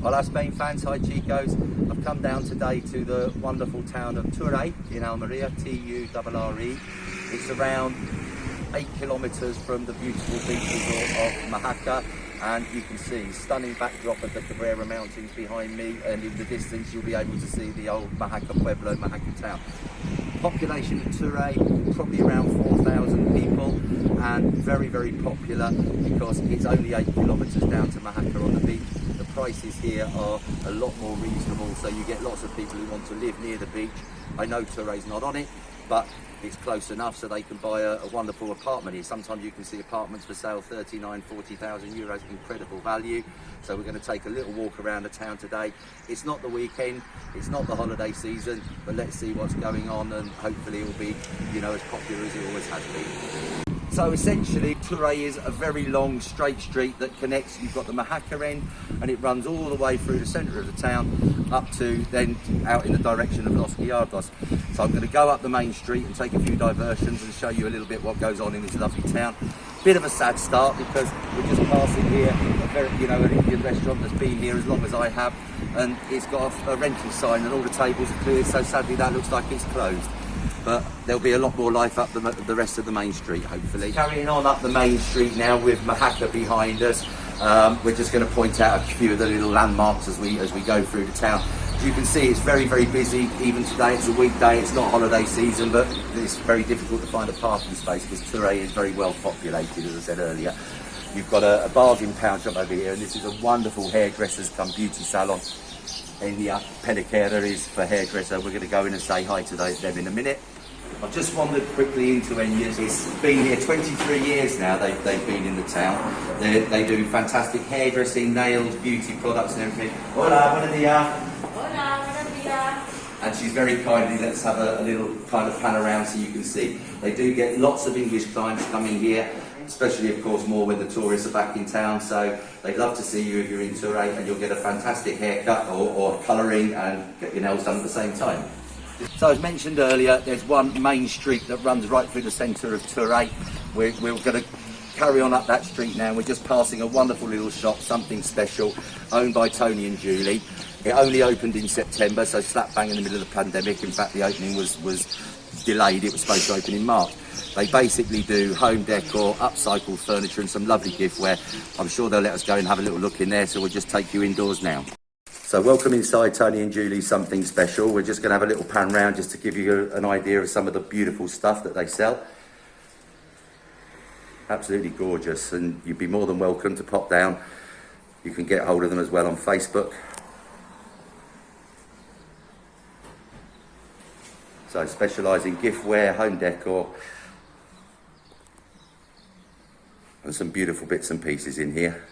Hola Spain fans, hi chicos. I've come down today to the wonderful town of Turre in Almeria, T-U-R-R-E. It's around 8 kilometers from the beautiful beach resort of Mojacar, and you can see stunning backdrop of the Vera mountains behind me, and in the distance you'll be able to see the old Mojacar Pueblo, Mojacar town. Population of Turre, probably around 4,000 people, and very, very popular because it's only 8 kilometers down to Mojacar on the beach. The prices here are a lot more reasonable, so you get lots of people who want to live near the beach. I know Turre's not on it, but it's close enough so they can buy a wonderful apartment here. Sometimes you can see apartments for sale, 39, 40,000 euros, incredible value. So we're going to take a little walk around the town today. It's not the weekend, it's not the holiday season, but let's see what's going on, and hopefully it will be, you know, as popular as it always has been. So essentially, Turre is a very long straight street that connects. You've got the Mojacar end, and it runs all the way through the centre of the town up to then out in the direction of Los Gallardos. So I'm going to go up the main street and take a few diversions and show you a little bit what goes on in this lovely town. Bit of a sad start because we're just passing here a very, an Indian restaurant that's been here as long as I have, and it's got a rental sign and all the tables are cleared, so sadly that looks like it's closed. But there'll be a lot more life up the rest of the main street, hopefully. Carrying on up the main street now with Mojacar behind us. We're just going to point out a few of the little landmarks as we go through the town. As you can see, it's very, very busy. Even today, it's a weekday, it's not holiday season, but it's very difficult to find a parking space because Turre is very well populated, as I said earlier. You've got a bargain pound shop over here, and this is a wonderful hairdressers come beauty salon. In the pedicure is for hairdresser. We're going to go in and say hi to them in a minute. I've just wandered quickly into Enyas. It's been here 23 years now. They've been in the town. They do fantastic hairdressing, nails, beauty products and everything. Hola, buenos días. Hola, buenos días. And she's very kindly lets have a little kind of pan around so you can see. They do get lots of English clients coming here, especially of course more when the tourists are back in town, so they'd love to see you if you're in Turre, and you'll get a fantastic haircut or colouring and get your nails done at the same time. So as mentioned earlier, there's one main street that runs right through the centre of Turre. We're going to carry on up that street now. We're just passing a wonderful little shop, something special, owned by Tony and Julie. It only opened in September, so slap bang in the middle of the pandemic. In fact, the opening was delayed. It was supposed to open in March. They basically do home decor, upcycled furniture and some lovely giftware. I'm sure they'll let us go and have a little look in there, so we'll just take you indoors now. So welcome inside Tony and Julie's Something Special. We're just going to have a little pan round just to give you an idea of some of the beautiful stuff that they sell. Absolutely gorgeous, and you'd be more than welcome to pop down. You can get hold of them as well on Facebook. So specialise in giftware, home decor, and some beautiful bits and pieces in here.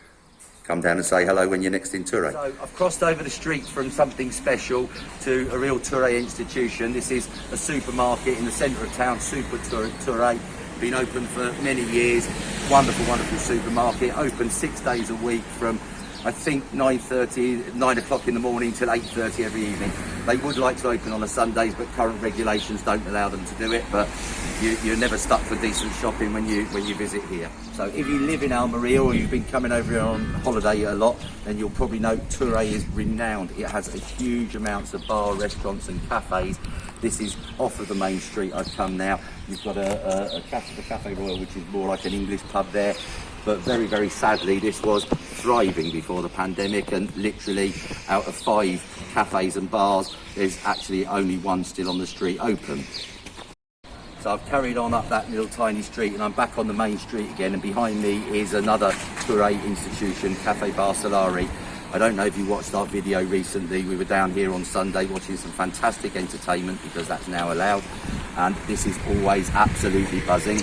Come down and say hello when you're next in Turre. So I've crossed over the street from Something Special to a real Turre institution. This is a supermarket in the centre of town, Super Turre. Been open for many years. Wonderful, wonderful supermarket. Open 6 days a week from, I think, 9 o'clock in the morning till 8:30 every evening. They would like to open on a Sundays, but current regulations don't allow them to do it. But you're never stuck for decent shopping when you visit here. So if you live in Almeria or you've been coming over here on holiday a lot, then you'll probably know Turre is renowned. It has a huge amounts of bar, restaurants and cafes. This is off of the main street I've come now. You've got the Cafe Royale, which is more like an English pub there. But very, very sadly, this was thriving before the pandemic, and literally out of 5 cafes and bars, there's actually only one still on the street open. So I've carried on up that little tiny street and I'm back on the main street again, and behind me is another Turre institution, Cafe Barcelari. I don't know if you watched our video recently. We were down here on Sunday watching some fantastic entertainment because that's now allowed, and this is always absolutely buzzing.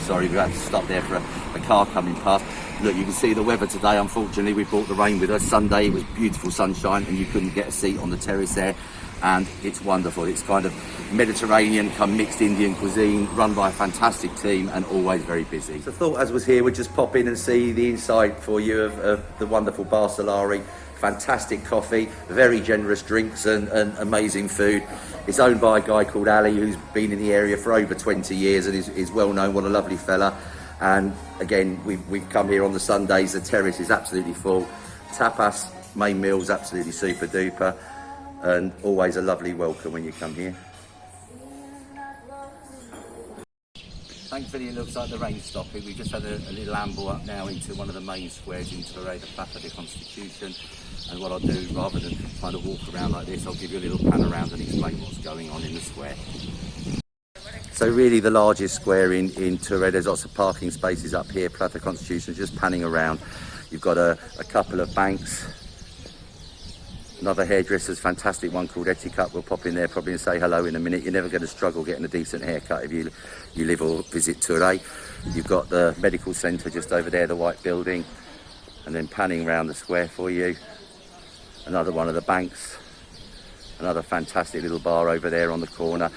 Sorry, we had to stop there for a car coming past. Look, you can see the weather today. Unfortunately, we brought the rain with us. Sunday it was beautiful sunshine and you couldn't get a seat on the terrace there, and it's wonderful. It's kind of Mediterranean come mixed Indian cuisine, run by a fantastic team and always very busy. So I thought as was here we'd just pop in and see the inside for you of the wonderful Barcelari. Fantastic coffee, very generous drinks and amazing food. It's owned by a guy called Ali who's been in the area for over 20 years and is well known. What a lovely fella. And again, we've come here on the Sundays. The terrace is absolutely full. Tapas, Main meal's absolutely super duper, and always a lovely welcome when you come here. Thankfully it looks like the rain's stopping. We've just had a little amble up now into one of the main squares in Turre, the Plaza de Constitution. And what I'll do, rather than kind of walk around like this, I'll give you a little pan around and explain what's going on in the square. So really the largest square in Turre, there's lots of parking spaces up here, Plaza Constitution, just panning around. You've got a couple of banks, another hairdresser's fantastic one called Eticut. We'll pop in there probably and say hello in a minute. You're never going to struggle getting a decent haircut if you live or visit Turre. You've got the medical centre just over there, the white building, and then panning around the square for you. Another one of the banks, another fantastic little bar over there on the corner.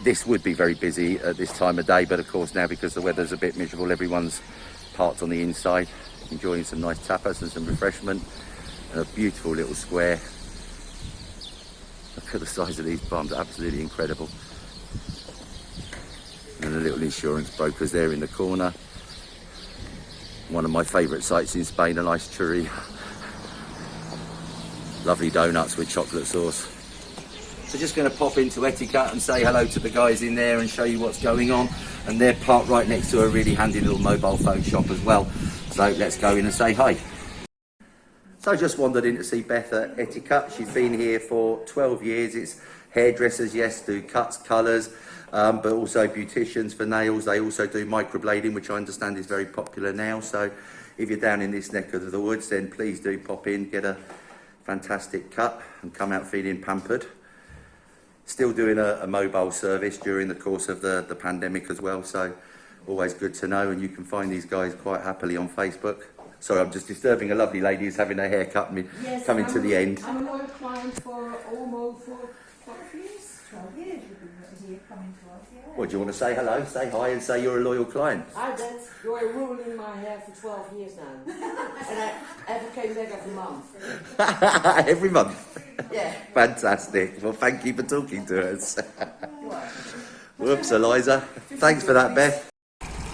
This would be very busy at this time of day, but of course now because the weather's a bit miserable, everyone's parked on the inside, enjoying some nice tapas and some refreshment. And a beautiful little square. Look at the size of these bums, absolutely incredible. And the little insurance brokers there in the corner. One of my favourite sites in Spain, a nice churri. Lovely donuts with chocolate sauce. So just going to pop into Eticut and say hello to the guys in there and show you what's going on. And they're parked right next to a really handy little mobile phone shop as well. So let's go in and say hi. So I just wandered in to see Beth at Eticut. She's been here for 12 years. It's hairdressers, yes, do cuts, colours, but also beauticians for nails. They also do microblading, which I understand is very popular now. So if you're down in this neck of the woods, then please do pop in, get a fantastic cut and come out feeling pampered. Still doing a mobile service during the course of the pandemic as well, so always good to know, and you can find these guys quite happily on Facebook. Sorry, I'm just disturbing a lovely lady who's having her hair cut and coming to the end. I'm a loyal client for almost 12 years. 12 years you've been coming to us, yeah. What, do you want to say hello, say hi and say you're a loyal client? I did. You're ruling my hair for 12 years now. And I ever came back every month. Every month? Yeah. Fantastic. Well, thank you for talking to us. Whoops, Eliza. Thanks for that, Beth.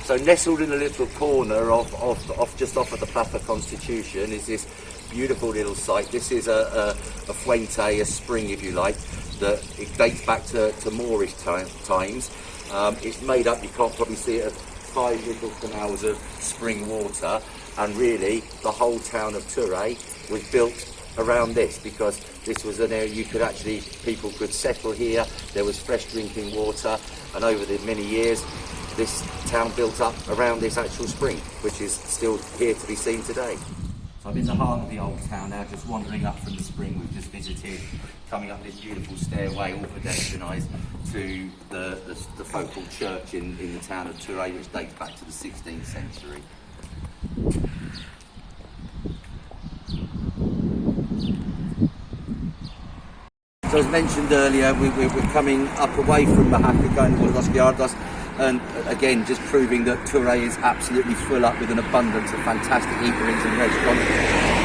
So nestled in a little corner of just off of the Plaza Constitution is this beautiful little site. This is a fuente, a spring if you like, that it dates back to Moorish times. It's made up, you can't probably see it, of 5 little canals of spring water, and really the whole town of Turre was built around this because this was an area people could settle here. There was fresh drinking water, and over the many years this town built up around this actual spring, which is still here to be seen today. So I'm in the heart of the old town now, just wandering up from the spring we've just visited, coming up this beautiful stairway, all pedestrianised, to the focal church in the town of Turre, which dates back to the 16th century. So as mentioned earlier, we're coming up away from Mojacar, going towards Los Gallardos, and again just proving that Turre is absolutely full up with an abundance of fantastic eateries and restaurants.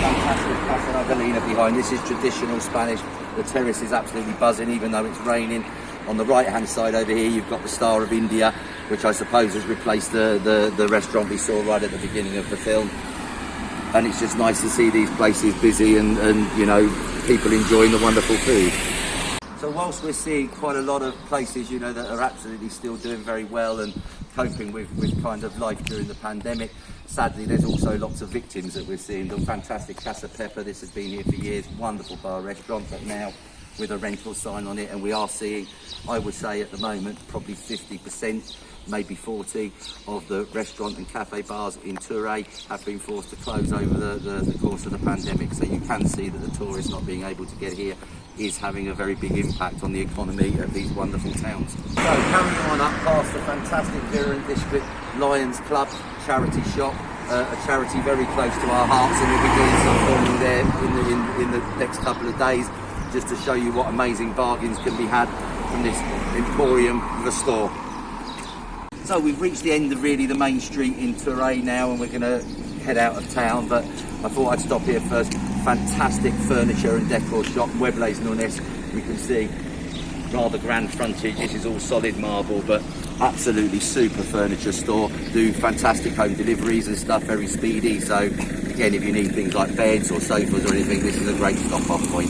Fantastic Casa Adelina behind. This is traditional Spanish. The terrace is absolutely buzzing even though it's raining. On the right hand side over here you've got the Star of India, which I suppose has replaced the restaurant we saw right at the beginning of the film. And it's just nice to see these places busy and you know, people enjoying the wonderful food. So whilst we're seeing quite a lot of places, you know, that are absolutely still doing very well and coping with kind of life during the pandemic, sadly there's also lots of victims that we're seeing. The fantastic Casa Pepper, this has been here for years, wonderful bar restaurant, but now with a rental sign on it, and we are seeing, I would say at the moment, probably 50%, maybe 40 of the restaurant and cafe bars in Turre have been forced to close over the course of the pandemic. So you can see that the tourists not being able to get here is having a very big impact on the economy of these wonderful towns. So carrying on up past the fantastic Vera District Lions Club charity shop, a charity very close to our hearts, and we'll be doing some filming there in the next couple of days just to show you what amazing bargains can be had from this emporium of a store. So we've reached the end of really the main street in Turre now, and we're going to head out of town, but I thought I'd stop here first. Fantastic furniture and decor shop, Muebles Nunes. We can see rather grand frontage. This is all solid marble, but absolutely super furniture store, do fantastic home deliveries and stuff, very speedy. So again, if you need things like beds or sofas or anything, this is a great stop off point.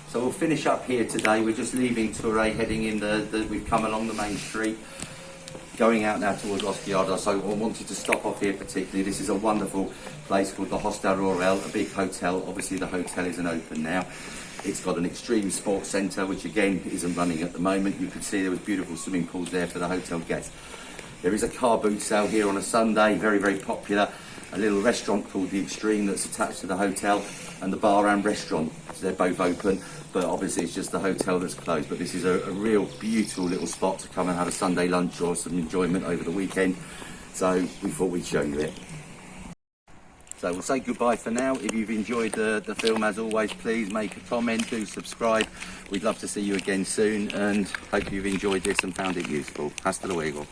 So we'll finish up here today. We're just leaving Turre, heading in we've come along the main street, going out now towards Osquiada. So I wanted to stop off here particularly. This is a wonderful place called the Hostel Royale, a big hotel. Obviously the hotel isn't open now. It's got an extreme sports centre, which again isn't running at the moment. You can see there was beautiful swimming pools there for the hotel guests. There is a car boot sale here on a Sunday, very, very popular. A little restaurant called The Extreme that's attached to the hotel, and the bar and restaurant. So they're both open, but obviously it's just the hotel that's closed. But this is a real beautiful little spot to come and have a Sunday lunch or some enjoyment over the weekend. So we thought we'd show you it. So we'll say goodbye for now. If you've enjoyed the film, as always, please make a comment, do subscribe. We'd love to see you again soon, and hope you've enjoyed this and found it useful. Hasta luego.